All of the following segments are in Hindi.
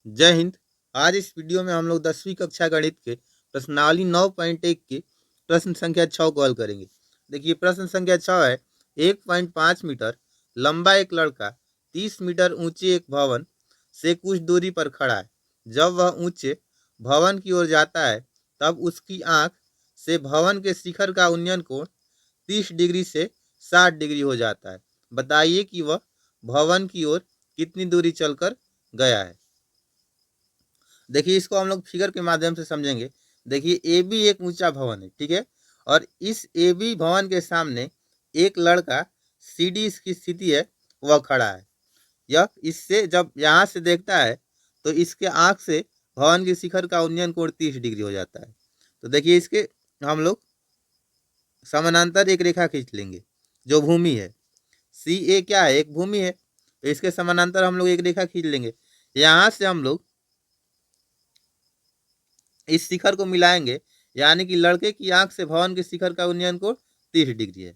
जय हिंद। आज इस वीडियो में हम लोग 10वीं कक्षा गणित के प्रश्नावली 9.1 के प्रश्न संख्या 6 को हल करेंगे। देखिए प्रश्न संख्या 6 है, 1.5 मीटर लंबा एक लड़का 30 मीटर ऊंचे एक भवन से कुछ दूरी पर खड़ा है। जब वह ऊंचे भवन की ओर जाता है तब उसकी आंख से भवन के शिखर का उन्नयन कोण 30 डिग्री से 60 डिग्री हो जाता है। बताइए कि वह भवन की ओर कितनी दूरी चलकर गया है। देखिए इसको हम लोग फिगर के माध्यम से समझेंगे। देखिए ए बी एक ऊंचा भवन है, ठीक है, और इस ए बी भवन के सामने एक लड़का सी डी इसकी स्थिति है वह खड़ा है। यह इससे जब यहाँ से देखता है तो इसके आंख से भवन के शिखर का उन्नयन कोण 30 डिग्री हो जाता है। तो देखिए इसके हम लोग समानांतर एक रेखा खींच लेंगे जो भूमि है। सी ए क्या है, एक भूमि है, तो इसके समानांतर हम लोग एक रेखा खींच लेंगे। यहाँ से हम लोग इस शिखर को मिलाएंगे, यानी कि लड़के की आंख से भवन के शिखर का उन्नयन कोण 30 डिग्री है।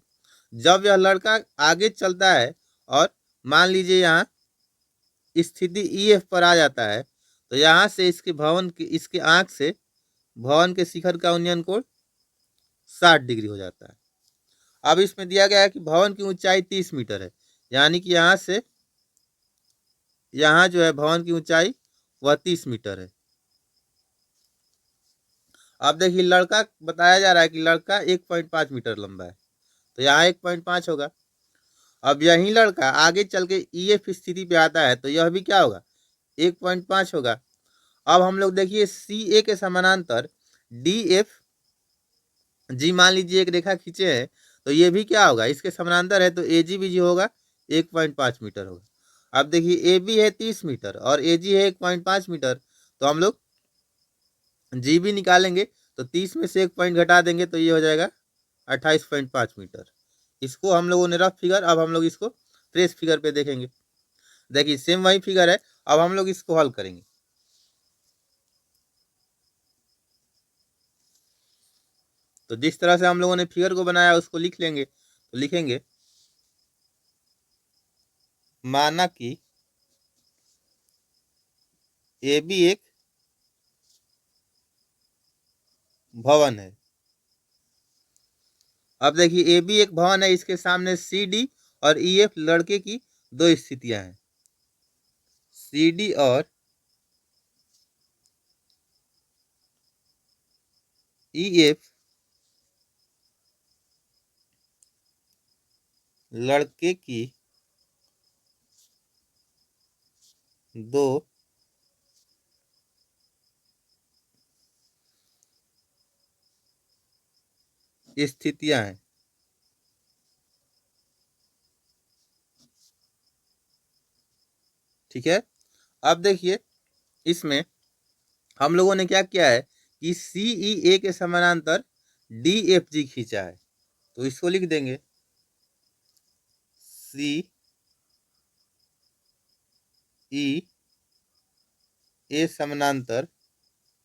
जब यह लड़का आगे चलता है और मान लीजिए यहाँ स्थिति ई एफ पर आ जाता है तो यहाँ से इसके आंख से भवन के शिखर का उन्नयन कोण 60 डिग्री हो जाता है। अब इसमें दिया गया है कि भवन की ऊंचाई 30 मीटर है, यानी कि यहाँ से यहाँ जो है भवन की ऊंचाई वह 30 मीटर है। अब देखिए लड़का बताया जा रहा है कि लड़का 1.5 मीटर लंबा है, तो यहाँ 1.5 होगा। अब यही लड़का आगे चल के ई एफ स्थिति पे आता है तो यह भी क्या होगा, 1.5 होगा। अब हम लोग देखिए सी ए के समानांतर डी एफ जी मान लीजिए एक रेखा खींचे हैं, तो ये भी क्या होगा, इसके समानांतर है, तो ए जी भी जी होगा 1.5 मीटर होगा। अब देखिए ए बी है 30 मीटर और ए जी है 1.5 मीटर, तो हम लोग जी भी निकालेंगे तो 30 में से एक पॉइंट घटा देंगे तो ये हो जाएगा 28.5 मीटर। इसको हम लोगों ने रफ फिगर, अब हम लोग इसको ट्रेस फिगर पे देखेंगे। देखिए सेम वही फिगर है, अब हम लोग इसको हल करेंगे। तो जिस तरह से हम लोगों ने फिगर को बनाया उसको लिख लेंगे। तो लिखेंगे माना कि ए बी एक भवन है। अब देखिए ए बी एक भवन है, इसके सामने सी डी और ई एफ लड़के की दो स्थितियां हैं। सी डी और ई एफ लड़के की दो स्थितियां हैं। ठीक है, अब देखिए इसमें हम लोगों ने क्या किया है कि सी ई ए के समानांतर डी एफ जी खींचा है, तो इसको लिख देंगे सी ई ए समानांतर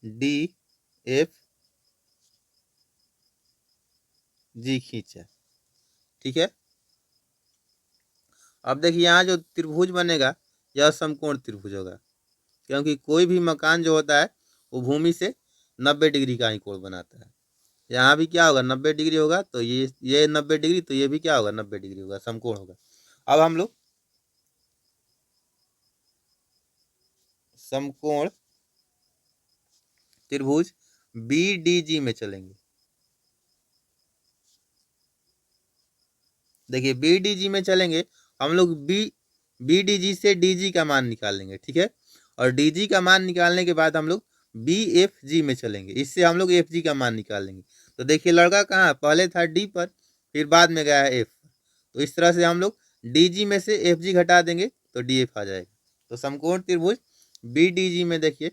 डी एफ जी खींचा। ठीक है, अब देखिए यहाँ जो त्रिभुज बनेगा यह समकोण त्रिभुज होगा, क्योंकि कोई भी मकान जो होता है वो भूमि से 90 डिग्री का ही कोण बनाता है। यहाँ भी क्या होगा, 90 डिग्री होगा, तो ये 90 डिग्री, तो ये भी क्या होगा, 90 डिग्री होगा, समकोण होगा। अब हम लोग समकोण त्रिभुज बी डी जी में चलेंगे। देखिए बी डी जी में चलेंगे, हम लोग बी डी जी से डी जी का मान निकाल लेंगे। ठीक है, और डी जी का मान निकालने के बाद हम लोग बी एफ जी में चलेंगे, इससे हम लोग एफ जी का मान निकाल लेंगे। तो देखिए लड़का कहाँ, पहले था डी पर, फिर बाद में गया है एफ, तो इस तरह से हम लोग डी जी में से एफ जी घटा देंगे तो डी एफ आ जाएगा। तो समकोण त्रिभुज बी डी जी में देखिए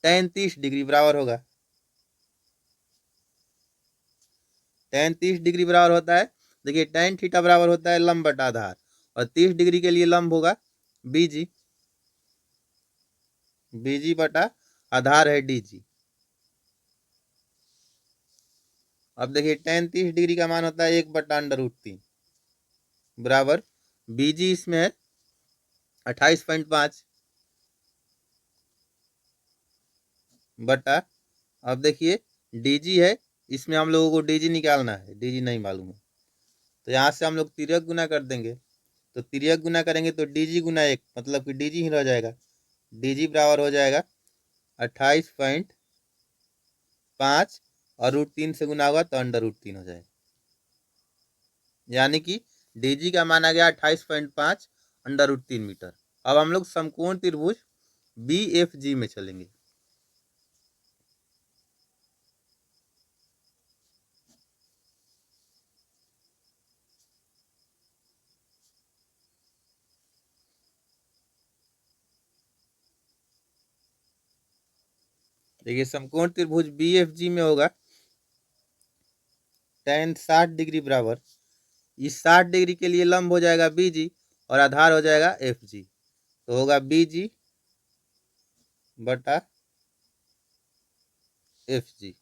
tan 30 डिग्री बराबर होगा, tan 30 डिग्री बराबर होता है, देखिए tan थीटा बराबर होता है लंब बटा आधार, और 30 डिग्री के लिए लंब होगा बीजी, बीजी बटा आधार है डीजी। अब देखिए tan 30 डिग्री का मान होता है 1/√3 बराबर बीजी इसमें है 28.5, बटा, अब देखिए डीजी है, इसमें हम लोगों को डीजी निकालना है, डीजी नहीं मालूम है, तो यहाँ से हम लोग तिर्यक गुना कर देंगे। तो तिर्यक गुना करेंगे तो डीजी गुना 1, मतलब कि डीजी ही रह जाएगा। डीजी बराबर हो जाएगा 28.5 और √3 से गुना होगा तो √3 हो जाएगा। यानी कि डीजी का मान आ गया 28.5 √3 मीटर। अब हम लोग समकोण त्रिभुज BFG में चलेंगे। देखिए समकोण त्रिभुज BFG में होगा tan 60 डिग्री बराबर, इस 60 डिग्री के लिए लंब हो जाएगा BG और आधार हो जाएगा FG, तो होगा BG बटा FG।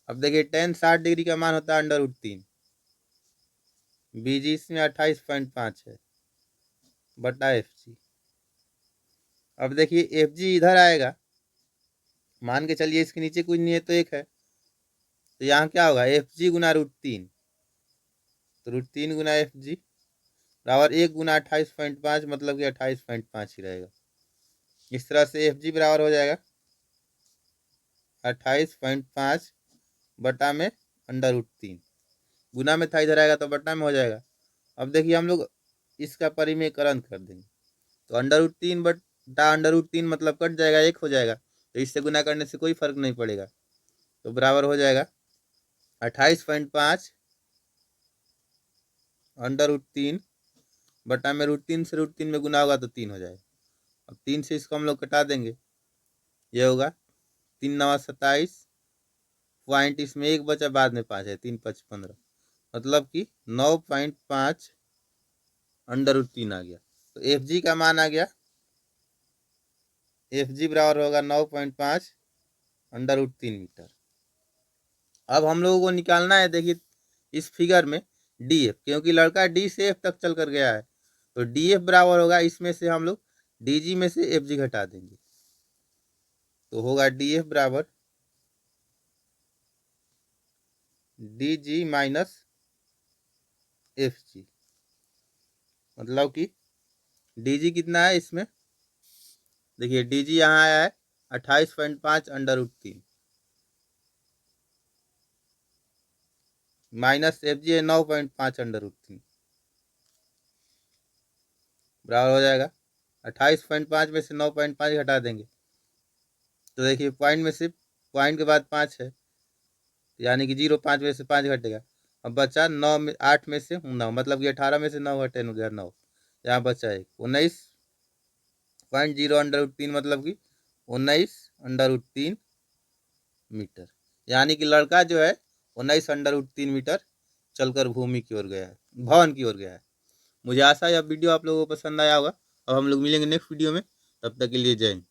अब देखिए tan 60 डिग्री का मान होता है √3, BG इसमें 28.5 है बटा FG। अब देखिए FG इधर आएगा, मान के चलिए इसके नीचे कुछ नहीं है तो 1 है, तो यहाँ क्या होगा FG गुना √3, तो √3 गुना FG बराबर 1 गुना 28.5, मतलब कि 28.5 ही रहेगा। इस तरह से FG बराबर हो जाएगा 28.5 बटा में √3, गुना में था इधर आएगा तो बटा में हो जाएगा। अब देखिए हम लोग इसका परिमेयकरण कर देंगे, तो √3 बटा √3 मतलब कट जाएगा, 1 हो जाएगा, तो इससे गुना करने से कोई फर्क नहीं पड़ेगा, तो बराबर हो जाएगा 28.5 √3 बटा में √3 से √3 में गुना होगा तो 3 हो जाएगा। अब 3 से इसको हम लोग कटा देंगे, ये होगा 3 9 27 पॉइंट, इसमें 1 बचा, बाद में 5 है, 3 5 15, मतलब कि 9.5 √3 आ गया। तो FG का मान आ गया, FG बराबर होगा 9.5 √3 मीटर। अब हम लोगों को निकालना है, देखिए इस फिगर में DF, क्योंकि लड़का D से F तक चल कर गया है, तो DF बराबर होगा, इसमें से हम लोग DG में से FG घटा देंगे, तो होगा DF बराबर DG माइनस FG, मतलब कि DG कितना है इसमें, देखिए DG यहाँ आया है 28.5 √3 माइनस FG है 9.5 √3 बराबर हो जाएगा 28.5 में से 9.5 घटा देंगे, तो देखिए पॉइंट में से पॉइंट के बाद 5 है, यानी कि 0.5 में से 5 घटेगा। अब बचा 9 में 8 में से 9, मतलब कि 18 में से 9 घटे 9, यहाँ बचा 19.0 √3, मतलब कि 19 √3 मीटर, यानी कि लड़का जो है 19 √3 मीटर चलकर भूमि की ओर गया है, भवन की ओर गया है। मुझे आशा है यह वीडियो आप लोगों को पसंद आया होगा। अब हम लोग मिलेंगे नेक्स्ट वीडियो में, तब तक के लिए जय हिंद।